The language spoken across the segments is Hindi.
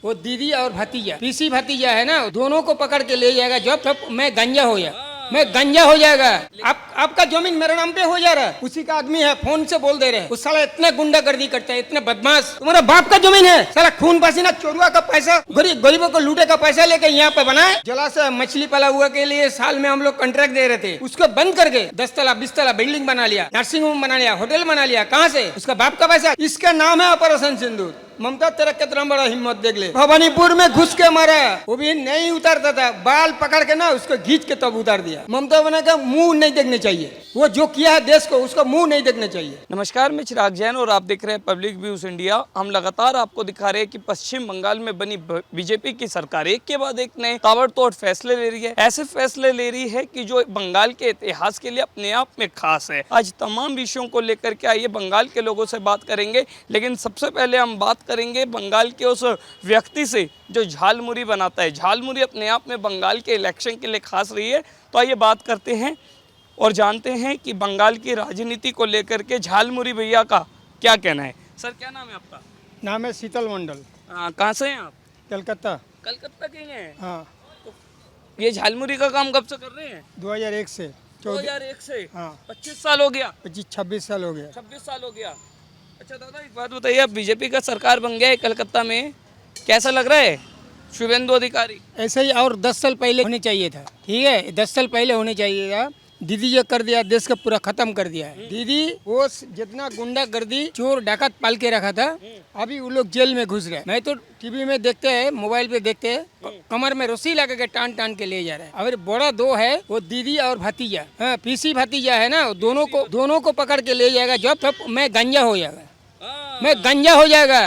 वो दीदी और भतीजा पीसी भतीजा है ना, दोनों को पकड़ के ले जाएगा। जब तक मैं गंजा हो जाएगा। आपका जमीन मेरे नाम पे हो जा रहा है, उसी का आदमी है, फोन से बोल दे रहे हैं। उस साला इतना गुंडागर्दी करता है, इतने बदमाश। तुम्हारा बाप का जमीन है, साला खून पसीना चोरुआ का पैसा, गरीबों को लूटे का पैसा लेके यहाँ पे बनाए। जलाशय मछली पाला हुआ के लिए साल में हम लोग कॉन्ट्रैक्ट दे रहे थे, उसको बंद करके 10 तला 20 तला बिल्डिंग बना लिया, नर्सिंग होम बना लिया, होटल बना लिया। कहाँ से? उसका बाप का पैसा। इसका नाम है ऑपरेशन सिंदूर। ममता तेरा कितना बड़ा हिम्मत देख ले, भवानीपुर में घुस के मारा, वो भी नहीं उतारता था, बाल पकड़ के ना उसको खींच के तब उतार दिया। ममता बना का मुंह नहीं देखने चाहिए, वो जो किया है देश को, उसका मुंह नहीं देखने चाहिए। नमस्कार, मैं चिराग जैन और आप देख रहे हैं पब्लिक व्यूज इंडिया। हम लगातार आपको दिखा रहे हैं कि पश्चिम बंगाल में बनी बीजेपी की सरकार एक के बाद एक नए ताबड़तोड़ फैसले ले रही है। ऐसे फैसले ले रही है कि जो बंगाल के इतिहास के लिए अपने आप में खास है। आज तमाम विषयों को लेकर के आइए बंगाल के लोगों से बात करेंगे, लेकिन सबसे पहले हम बात करेंगे बंगाल के उस व्यक्ति से जो झालमुरी बनाता है। झालमुरी अपने आप में बंगाल के इलेक्शन के लिए खास रही है। तो आइए बात करते हैं और जानते हैं कि बंगाल की राजनीति को लेकर के झालमुरी भैया का क्या कहना है। सर, क्या नाम है आपका? नाम है शीतल मंडल। कहाँ से हैं आप? कलकत्ता। कलकत्ता के हैं? हाँ। तो ये झालमुरी का काम कब से कर रहे हैं? 2001 से। 2001 से? हाँ। 25 साल हो गया? 26 साल हो गया। 26 साल हो गया। अच्छा दादा, एक बात बताइए, अब बीजेपी का सरकार बन गया है कलकत्ता में, कैसा लग रहा है शुभेंदु अधिकारी? ऐसे ही और 10 साल पहले होने चाहिए था। ठीक है, 10 साल पहले होने चाहिए था। दीदी जो कर दिया, देश का पूरा खत्म कर दिया है। दीदी वो जितना गुंडागर्दी चोर डाकत पाल के रखा था, अभी वो लोग जेल में घुस रहे हैं। मैं तो टीवी में देखते हैं, मोबाइल पे देखते हैं, कमर में रस्सी लगा के टान टान के ले जा रहे हैं। अगर बड़ा दो है, वो दीदी और भतीजा, हाँ, पीसी भतीजा है ना, दोनों को पकड़ के ले जाएगा। जब तक मैं गंजा हो जाएगा, मैं गंजा हो जाएगा,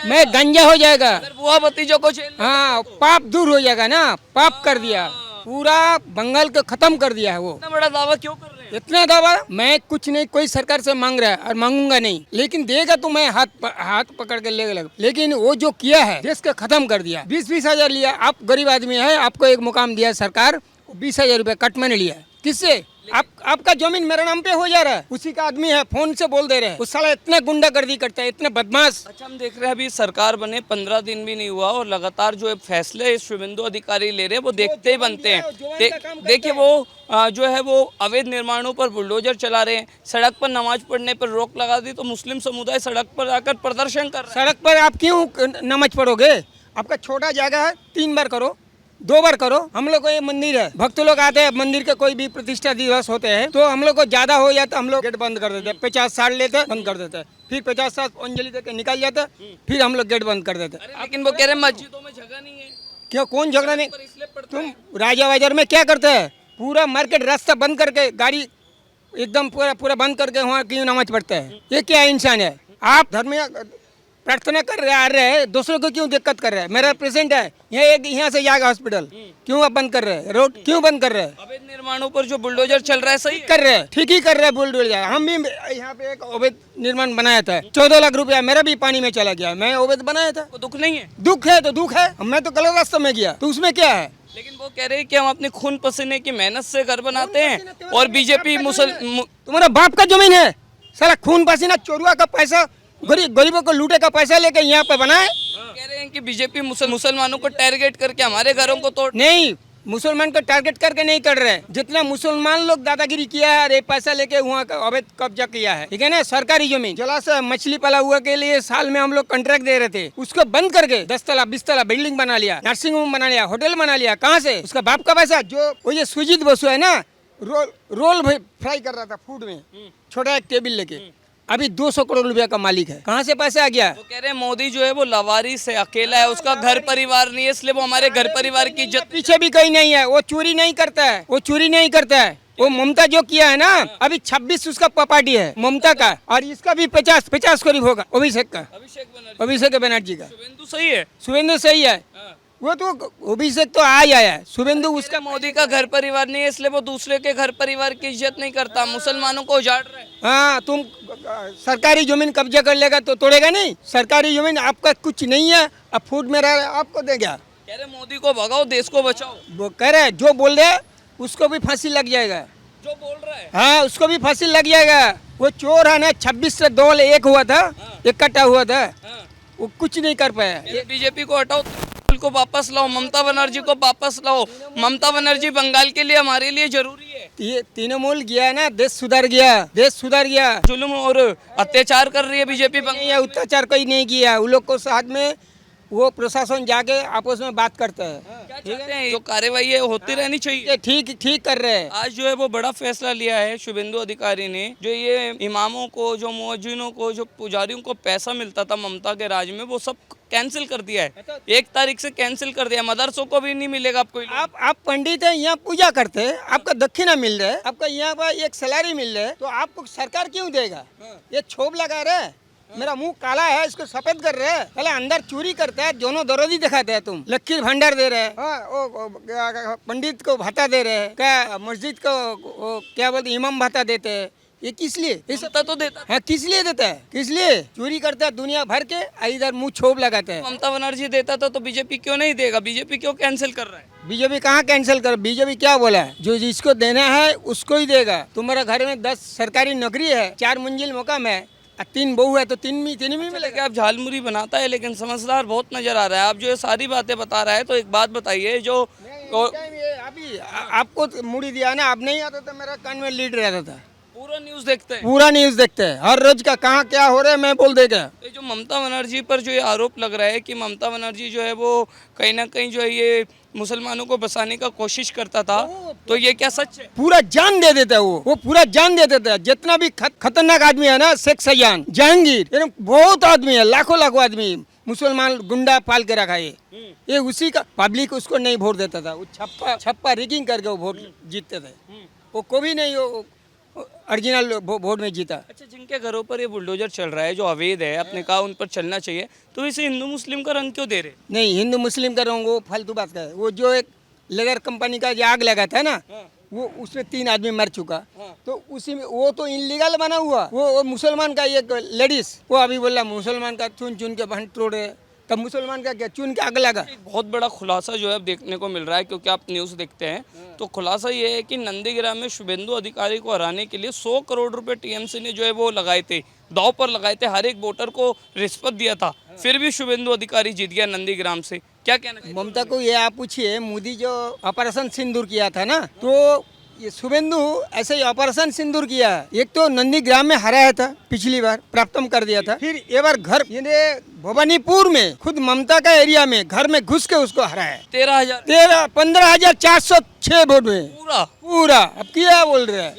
मैं गंजा हो जाएगा। बुआ भतीजों को जेल, हाँ, पाप दूर हो जाएगा ना। पाप कर दिया, पूरा बंगाल को खत्म कर दिया है। वो इतना बड़ा दावा क्यों कर रहे हैं? इतना दावा मैं कुछ नहीं, कोई सरकार से मांग रहा है और मांगूंगा नहीं, लेकिन देगा तो मैं हाथ पकड़ के ले लगा। लेकिन वो जो किया है, देश को खत्म कर दिया। 20-20 हजार लिया। आप गरीब आदमी है, आपको एक मुकाम दिया सरकार, 20,000 रुपया कट मैंने लिया। किससे? आपका जमीन मेरे नाम पे हो जा रहा है, उसी का आदमी है, फोन से बोल दे रहे हैं। उस साला इतना गुंडागर्दी करता है, इतने बदमाश। अच्छा, हम देख रहे हैं अभी सरकार बने 15 दिन भी नहीं हुआ और लगातार जो फैसले शुभेंदु अधिकारी ले रहे हैं वो देखते ही बनते हैं। देखिए वो जो है वो अवैध निर्माणों पर बुलडोजर चला रहे हैं, सड़क पर नमाज पढ़ने पर रोक लगा दी तो मुस्लिम समुदाय सड़क पर आकर प्रदर्शन कर रहा है। सड़क पर आप क्यों नमाज पढ़ोगे? आपका छोटा जगह है, 3 बार करो, 2 बार करो। हम लोग को ये मंदिर है, भक्त लोग आते हैं, मंदिर के कोई भी प्रतिष्ठा दिवस होते हैं तो हम लोग को ज्यादा हो जाता, हम लोग गेट बंद कर देते हैं। 50 साल लेते बंद कर देते हैं, फिर 50 साल अंजलि देके निकल जाता, फिर हम लोग गेट बंद कर देते। लेकिन वो कह रहे हैं मस्जिदों में जगह नहीं है। क्यों? कौन झगड़ा नहीं? तुम राजा बाजार में क्या करते हैं? पूरा मार्केट रास्ता बंद करके, गाड़ी एकदम पूरा बंद करके वहाँ क्यों नमाज पढ़ते हैं? ये क्या इंसान है? आप धर्म प्रार्थना कर रहे आ रहे हैं, दूसरों को क्यों दिक्कत कर रहे हैं? मेरा पेशेंट है यहाँ से जाएगा हॉस्पिटल, क्यों आप बंद कर रहे हैं? रोड क्यों बंद कर रहे हैं? अवैध निर्माणों पर जो बुलडोजर चल रहा है सही कर रहे हैं, ठीक ही कर रहे हैं बुलडोजर। हम भी यहाँ पे एक अवैध निर्माण बनाया था, 14 लाख रुपया मेरा भी पानी में चला गया। मैं अवैध बनाया था। दुख नहीं है? दुख है तो दुख है, मैं तो गलत रास्ते में गया तो उसमें क्या है? लेकिन वो कह रहे हैं कि हम अपने खून पसीने की मेहनत से घर बनाते हैं और बीजेपी तुम्हारा बाप का जमीन है, सारा खून पसीना चोरुआ का पैसा, गरीबों को लूटे का पैसा लेके यहाँ पे बनाए। कह रहे हैं कि बीजेपी मुसलमानों को टारगेट करके हमारे घरों को तोड़। नहीं, मुसलमान को टारगेट करके नहीं कर रहे। जितना मुसलमान लोग दादागिरी किया है, अरे पैसा लेके वहाँ का अवैध कब्जा किया है, ठीक है ना। सरकारी जमीन, जलाशय मछली पाला हुआ के लिए साल में हम लोग कॉन्ट्रैक्ट दे रहे थे, उसको बंद करके 10 तला 20 तला बिल्डिंग बना लिया, नर्सिंग होम बना लिया, होटल बना लिया। कहाँ से? उसका बाप का पैसा। जो वो ये सुजीत बसु है ना, रोल फ्राई कर रहा था फूड में, छोटा एक टेबल लेके, अभी 200 करोड़ रुपया का मालिक है। कहाँ से पैसा आ गया? वो कह रहे हैं मोदी जो है वो लवारिस है, अकेला है, उसका घर परिवार नहीं है, इसलिए वो हमारे घर परिवार की इज्जत। पीछे भी कोई नहीं है, वो चोरी नहीं करता है, वो चोरी नहीं करता है। वो ममता जो किया है ना, अभी 26 उसका प्रॉपर्टी है ममता का, और इसका भी 50 करीब होगा अभिषेक का, अभिषेक बनर्जी का। शुभेंदु सही है? शुभेंदु सही है, वो तो अभिषेक तो आ ही आया है। शुभेंदु उसका मोदी का घर परिवार नहीं है, इसलिए वो दूसरे के घर परिवार की इज्जत नहीं करता, मुसलमानों को उजाड़ रहा है। हाँ, तुम सरकारी जमीन कब्जा कर लेगा तो तोड़ेगा नहीं। सरकारी जमीन आपका कुछ नहीं है, अब फूड में रह आपको देगा। कह रहे मोदी को भगाओ, देश को बचाओ। वो कह रहे जो बोल रहे उसको भी फांसी लग जाएगा। जो बोल रहा है हाँ, उसको भी फांसी लग जाएगा। वो चोर है ना, 26 से 2 1 हुआ था, इकट्ठा हुआ था। वो कुछ नहीं कर पाया। बीजेपी को हटाओ, तृणमूल को वापस लाओ, ममता बनर्जी को वापस लाओ। ममता बनर्जी बंगाल के लिए हमारे लिए जरूरी है। ये तृणमूल गया ना, देश सुधर गया, देश सुधर गया। जुल्म और अत्याचार कर रही है बीजेपी नहीं, ये अत्याचार कोई नहीं किया। उन लोग को साथ में वो प्रशासन जाके आपस में बात करता है। क्या चाहते हैं? जो कार्यवाही है होती रहनी चाहिए। ये ठीक ठीक कर रहे हैं। आज जो है वो बड़ा फैसला लिया है शुभेंदु अधिकारी ने, जो ये इमामों को, जो मुअज्जिनों को, जो पुजारियों को पैसा मिलता था ममता के राज में, वो सब कैंसिल कर दिया है। 1 तारीख से कैंसिल कर दिया। मदरसों को भी नहीं मिलेगा आपको। आप पंडित हैं, यहाँ पूजा करते हैं, आपका दक्षिणा मिल रहा है, आपका यहाँ पर एक सैलरी मिल रहा है, तो आपको सरकार क्यों देगा? ये छोप लगा रहे हैं। मेरा मुंह काला है, इसको सफेद कर रहे हैं। पहले अंदर चोरी करता है, दोनों दरोदी दिखाते हैं। तुम लक्की भंडार दे रहे हैं, पंडित को भाता दे रहे हैं, क्या मस्जिद को क्या बोलते इमाम भाता देते हैं। ये किस लिए? इस ममता तो देता हाँ, किस लिए देता है? किस लिए चोरी करता है दुनिया भर के, इधर मुंह छोप लगाते हैं। ममता बनर्जी देता था तो बीजेपी क्यों नहीं देगा? बीजेपी क्यों कैंसिल कर रहा है? बीजेपी कहाँ कैंसिल कर? बीजेपी क्या बोला है? जो जिसको देना है उसको ही देगा। तुम्हारा घर में 10 सरकारी नौकरी है, 4 मंजिल मकान है, 3 बहू है, तो 3 भी मिलेगा। आप झालमुरी बनाता है लेकिन समझदार बहुत नजर आ रहा है। आप जो ये सारी बातें बता रहा है, तो एक बात बताइए, जो अभी आपको मुड़ी दिया ना, आप नहीं आता तो मेरा कान में लीड रहता था। पूरा न्यूज देखते हैं? पूरा न्यूज देखते हैं, हर रोज का कहाँ क्या हो रहा है मैं बोल देगा। तो जो ममता बनर्जी पर जो ये आरोप लग रहा है कि ममता बनर्जी जो है वो कहीं ना कहीं जो है ये मुसलमानों को बसाने का कोशिश करता था, तो ये क्या सच है? पूरा जान दे देता है वो पूरा जान दे देता है। जितना भी खतरनाक आदमी है ना, शेख सजान, जहांगीर, बहुत आदमी है, लाखों आदमी मुसलमान गुंडा पाल के रखा है। ये उसी का पब्लिक उसको नहीं वोट देता था। वो छप्पा रिगिंग करके वो वोट जीतते थे। वो कभी नहीं ओरिजिनल वोट में जीता। अच्छा, जिनके घरों पर ये बुलडोजर चल रहा है, जो अवैध है, आपने कहा उन पर चलना चाहिए, तो इसे हिंदू मुस्लिम का रंग क्यों दे रहे? नहीं, हिंदू मुस्लिम का रंग वो फालतू बात का है। वो जो एक लेदर कंपनी का जो आग लगा था ना, वो उसमें 3 आदमी मर चुका, तो उसी में वो तो इनलीगल बना हुआ। वो मुसलमान का एक लेडीज, वो अभी बोला मुसलमान का चुन चुन के बहन तोड़े, तब मुसलमान का क्या चुन के आग लगा। एक बहुत बड़ा खुलासा जो है अब देखने को मिल रहा है, क्योंकि आप न्यूज़ देखते हैं, तो खुलासा ये है कि नंदीग्राम में शुभेंदु अधिकारी को हराने के लिए 100 करोड़ रुपए टीएमसी ने जो है वो लगाए थे, दाव पर लगाए थे, हर एक वोटर को रिश्वत दिया था, फिर भी शुभेंदु अधिकारी जीत गया नंदीग्राम से। क्या कहना चाहिए? ममता को ये आप पूछिए, मोदी जो ऑपरेशन सिंदूर किया था ना, तो ये शुभेंदु ऐसे ही ऑपरेशन सिंदूर किया। एक तो नंदीग्राम में हराया था, पिछली बार प्राप्तम कर दिया था, फिर ये बार घर भवानीपुर में खुद ममता का एरिया में घर में घुस के उसको हराया। 15,406 वोट में पूरा। अब क्या बोल रहे हैं?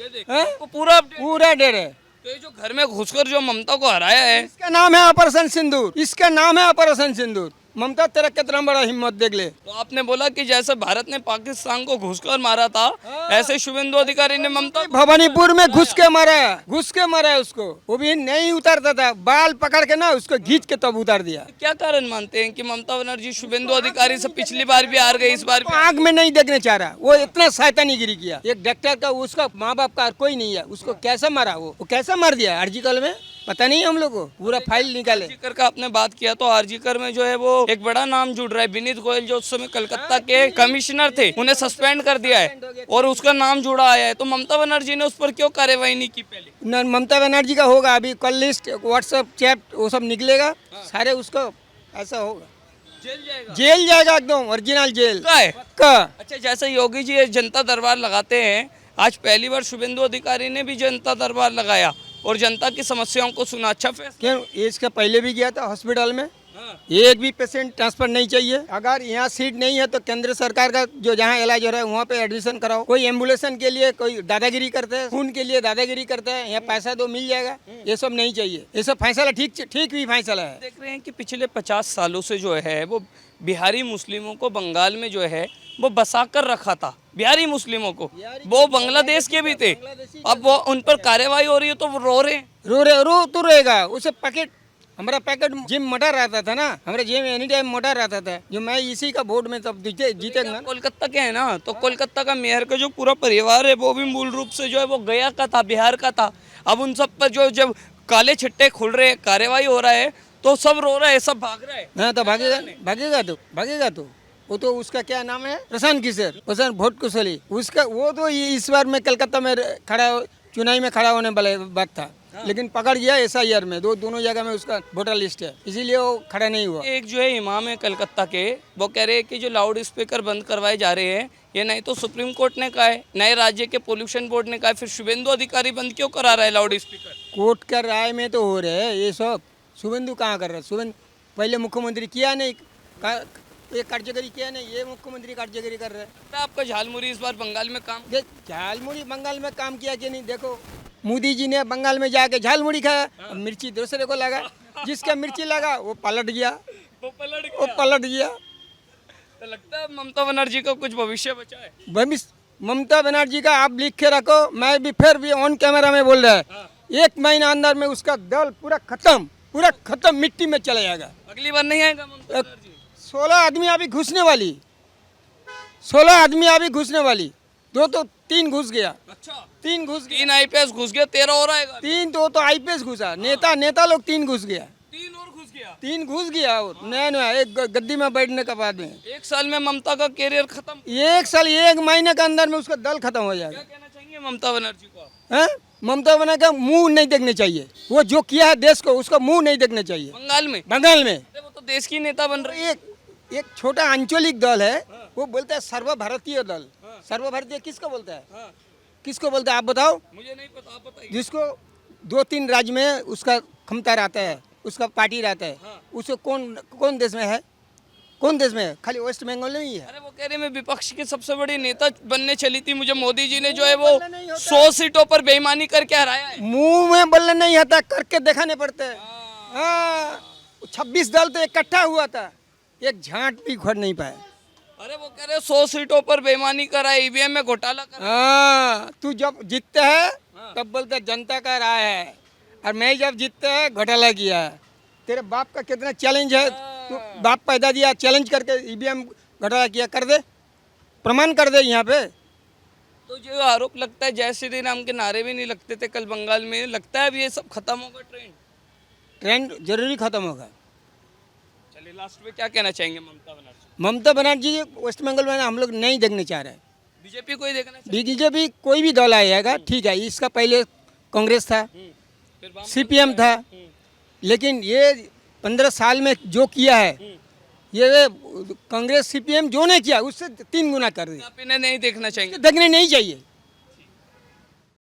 पूरा डेढ़ है। तो ये जो घर में घुसकर जो ममता को हराया है, इसका नाम है ऑपरेशन सिंदूर, इसका नाम है ऑपरेशन सिंदूर। ममता तेरा कितना बड़ा हिम्मत देख ले। तो आपने बोला कि जैसे भारत ने पाकिस्तान को घुसकर मारा था, ऐसे शुभेंदु अधिकारी ने ममता भवानीपुर में घुस के मारा है उसको। वो भी नहीं उतारता था, बाल पकड़ के ना उसको घींच के तब उतार दिया। क्या कारण मानते हैं कि ममता बनर्जी शुभेंदु अधिकारी से पिछली बार भी हार गई, इस बार भी? आग में नहीं देखने चाह रहा। वो इतना शैतानीगिरी किया। एक डॉक्टर का, उसका माँ बाप का कोई नहीं है, उसको कैसे मारा? वो कैसे मार दिया? आरजीकर में पता नहीं हम लोग को, पूरा फाइल निकाले। आरजीकर का आपने बात किया, तो आरजीकर में जो है वो एक बड़ा नाम जुड़ रहा है। विनीत गोयल जो उस समय कलकत्ता के कमिश्नर थे, उन्हें सस्पेंड कर दिया है और उसका नाम जुड़ा आया है। तो ममता बनर्जी ने उस पर क्यों कार्रवाई नहीं की पहले? ममता बनर्जी का होगा अभी, कल लिस्ट, व्हाट्सएप चैट वो सब निकलेगा, सारे उसको ऐसा होगा, जेल जाएगा एकदम, ओरिजिनल जेल का। अच्छा, जैसे योगी जी जनता दरबार लगाते हैं, आज पहली बार शुभेंदु अधिकारी ने भी जनता दरबार लगाया और जनता की समस्याओं को सुना। अच्छा फैसला। क्यों? इसका पहले भी गया था हॉस्पिटल में, एक भी पेशेंट ट्रांसफर नहीं चाहिए। अगर यहाँ सीट नहीं है तो केंद्र सरकार का जो जहाँ इलाज हो रहा है वहाँ पे एडमिशन कराओ। कोई एम्बुलेंस के लिए कोई दादागिरी करते हैं, खून के लिए दादागिरी करते हैं, यहाँ पैसा दो मिल जाएगा, ये सब नहीं चाहिए। ये सब फैसला ठीक भी फैसला है। देख रहे हैं कि पिछले 50 सालों से जो है वो बिहारी मुस्लिमों को बंगाल में जो है वो बसा कर रखा था। बिहारी मुस्लिमों को, वो बांग्लादेश के भी थे, अब वो उन पर कार्रवाई हो रही है तो वो रो तो रहेगा। उसे पैकेट, हमारा पैकेट जिम मटर रहता था ना, हमारे जिम एनी टाइम मटर रहता था, जो मैं इसी का वोट में तब जीतेगा। कोलकाता के है ना, तो कोलकाता का मेयर का जो पूरा परिवार है वो भी मूल रूप से जो है वो गया का था, बिहार का था। अब उन सब पर जो जब काले छिट्टे खुल रहे, कार्रवाई हो रहा है, तो सब रो रहा है, सब भाग रहा है। हाँ, तो भागेगा तो वो तो उसका क्या नाम है, प्रशांत किशोर, प्रशांत भोट कुशली, उसका वो तो इस बार में कलकत्ता में खड़ा, चुनाव में खड़ा होने वाला बात था। लेकिन पकड़ गया SIR में, दोनों जगह में उसका वोटर लिस्ट है, इसीलिए वो खड़ा नहीं हुआ। एक जो है इमाम है कलकत्ता के, वो कह रहे हैं कि जो लाउड स्पीकर बंद करवाए जा रहे हैं, ये नहीं तो सुप्रीम कोर्ट ने कहा है, नए राज्य के पोल्यूशन बोर्ड ने कहा है, फिर शुभेंदु अधिकारी बंद क्यों करा रहा है लाउड स्पीकर? कोर्ट का राय में तो हो रहे हैं ये सब, शुभेंदु कहाँ कर रहा है? शुभेंदु पहले मुख्यमंत्री किया नहीं, ये कार्यकारी किया नहीं, ये मुख्यमंत्री कार्यकारी कर रहे हैं। तो आपका झालमुरी इस बार बंगाल में काम झालमुड़ी बंगाल में काम किया कि नहीं? देखो मोदी जी ने बंगाल में जाके झालमुड़ी खाया, अब मिर्ची दूसरे को लगा, जिसका मिर्ची लगा वो पलट गया, वो पलट वो पलट गया। तो लगता है ममता बनर्जी का कुछ भविष्य बचा है? भविष्य ममता बनर्जी का आप लिख के रखो, मैं भी फिर भी ऑन कैमरा में बोल रहा है, 1 महीना अंदर में उसका दल पूरा खत्म मिट्टी में चला जाएगा। अगली बार नहीं आएगा ममता बनर्जी? 16 आदमी अभी घुसने वाली, 16 आदमी अभी घुसने वाली, 2 तो 3 घुस गया, अच्छा 3 घुस गया, 3 IPS घुस गया, 13 और आएगा। 3 तो IPS घुसा, नेता लोग 3 घुस गया, 3 और घुस गया, 3 घुस गया, और नया एक गद्दी में बैठने के बाद में 1 साल में ममता का कैरियर खत्म। 1 साल 1 महीने के अंदर में उसका दल खत्म हो क्या जाएगा। कहना चाहेंगे ममता बनर्जी को आप? हैं? ममता बनर्जी का मुंह नहीं देखने चाहिए, वो जो किया है देश को उसका मुंह नहीं देखने चाहिए। बंगाल में बंगाल में अरे वो तो देश की नेता बन रही है। एक छोटा आंचलिक दल है, वो बोलता है सर्वभारतीय दल। सर्वभारतीय किसको बोलता है? किसको बोलता है आप बताओ? मुझे नहीं पता, आप बताइए। जिसको 2-3 राज्य में उसका क्षमता रहता है, उसका पार्टी रहता है, उसको कौन देश में है? कौन देश में है? खाली वेस्ट बंगाल में ही है। अरे वो कह रहे मैं विपक्ष की सबसे बड़ी नेता बनने चली थी, मुझे मोदी जी ने जो है वो 100 सीटों पर बेईमानी करके हराया है। मुंह में बोलने नहीं आता, करके दिखाने पड़ते हैं। हाँ, 26 दल तो इकट्ठा हुआ था, एक झांट भी खोद नहीं पाया। अरे वो कह रहे 100 सीटों पर बेईमानी करा, EVM में घोटाला करा। हाँ, तू जब जीतता है तब बोलता है जनता का राय है, और मैं जब जीतता है घोटाला किया है। तेरे बाप का कितना चैलेंज है, तू बाप पैदा दिया, चैलेंज करके EVM घोटाला किया, कर दे, प्रमाण कर दे यहाँ पे। तो जो आरोप लगता है जय श्री राम के नारे भी नहीं लगते थे कल बंगाल में, लगता है अब ये सब खत्म होगा ट्रेंड जरूरी खत्म होगा। चलिए लास्ट में क्या कहना चाहेंगे ममता बनर्जी? ममता बनर्जी वेस्ट बंगाल में हम लोग नहीं देखने चाह रहे हैं। बीजेपी को ही देखना चाहिए। बीजेपी कोई भी दल आएगा ठीक है, इसका पहले कांग्रेस था, फिर CPM था, लेकिन ये 15 साल में जो किया है, ये कांग्रेस CPM जो नहीं किया उससे 3 गुना कर दिया। आप इन्हें नहीं देखना चाहेंगे? देखने नहीं चाहिए।